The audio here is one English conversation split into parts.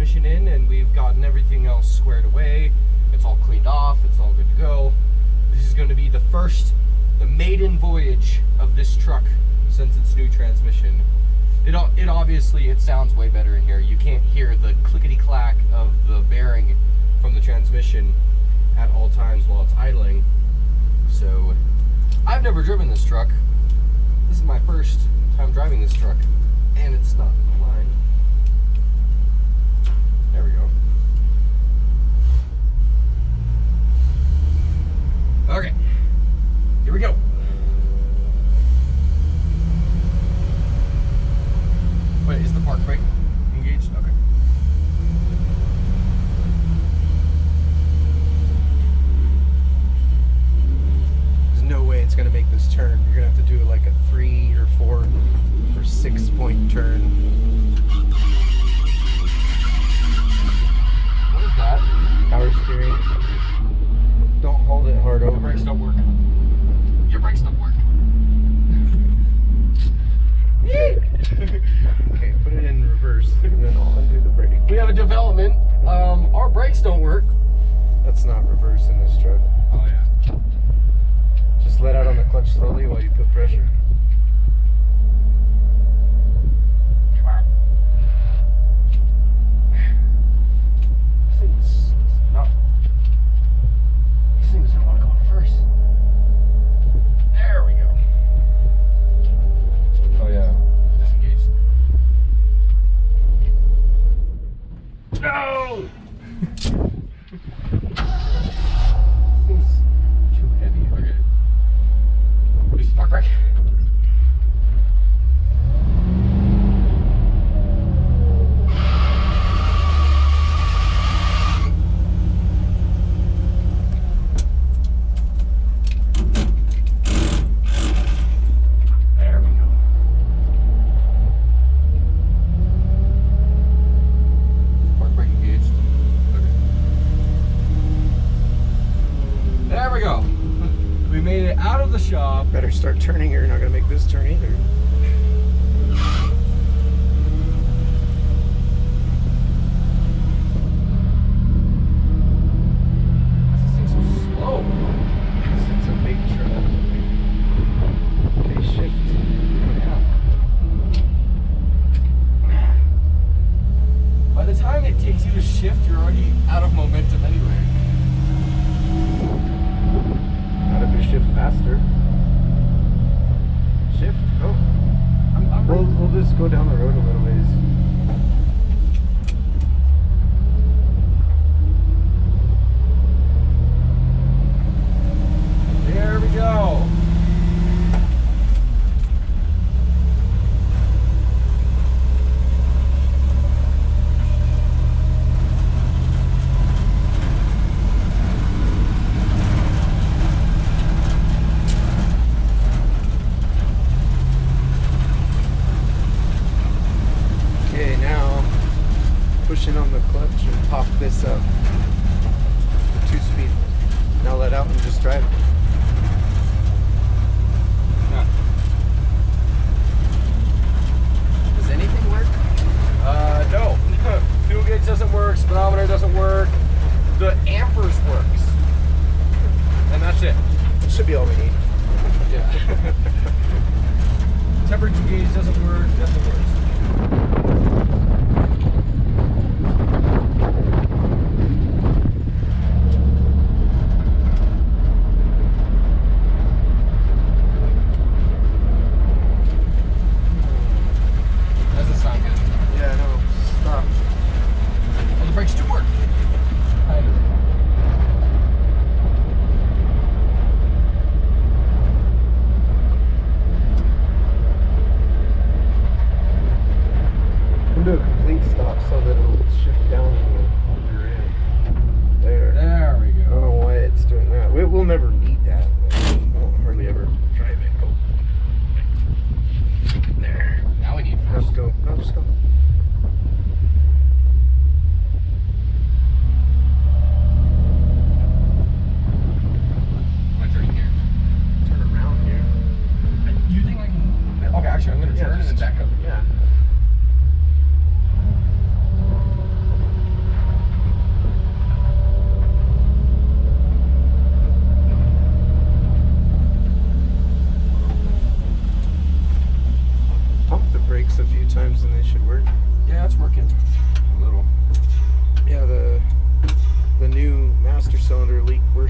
transmission in, and we've gotten everything else squared away. It's all cleaned off, it's all good to go. This is going to be the maiden voyage of this truck since its new transmission. It obviously, it sounds way better in here. You can't hear the clickety-clack of the bearing from the transmission at all times while it's idling. So, I've never driven this truck. This is my first time driving this truck, and it's not aligned. There we go. Okay, here we go. Wait, is the park brake engaged? Okay. There's no way it's gonna make this turn. You're gonna have to do like a 3 or 4 or 6 point turn. What is that? Power steering. Don't hold it hard over. Your brakes don't work. Your brakes don't work. Okay, put it in reverse and then I'll undo the brake. We have a development. Our brakes don't work. That's not reverse in this truck. Oh yeah. Just let out on the clutch slowly while you put pressure. This thing doesn't want to go in first. There we go. Oh yeah. Disengaged. No! Seems too heavy. Okay. Release the park brake. There we go. Park brake engaged. Okay. There we go. We made it out of the shop. Better start turning or you're not going to make this turn either. This thing's so slow. It's a big truck. Okay, shift. Yeah. By the time it takes you to shift, you're already out of momentum anyway. Not if you shift faster. Shift. Oh. We'll just go down the road a little ways. There we go. Okay, now pushing on the clutch and pop this up. The 2-speed. Now let out and just drive it. Does anything work? No. Fuel gauge doesn't work, speedometer doesn't work, the amperes works. And that's it. That should be all we need. Yeah. Temperature gauge doesn't work, nothing works. Doesn't sound good. Yeah, no. Stop. Oh, the brakes do work.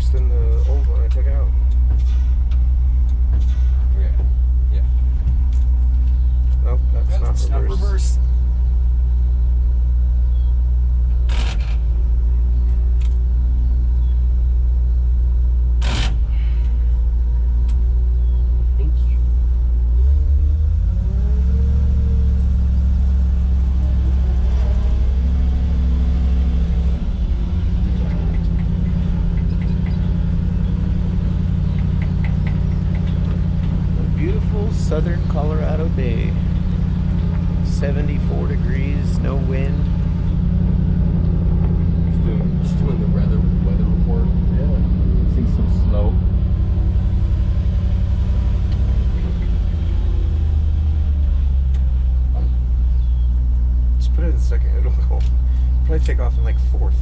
worse than the old one I took out. Okay. Yeah. Nope, that's not It's not reverse. reverse. Thank you. Beautiful southern Colorado Bay. 74 degrees, no wind. Just doing the weather report. Yeah. See some snow. Just put it in second, it'll go. Probably take off in like fourth.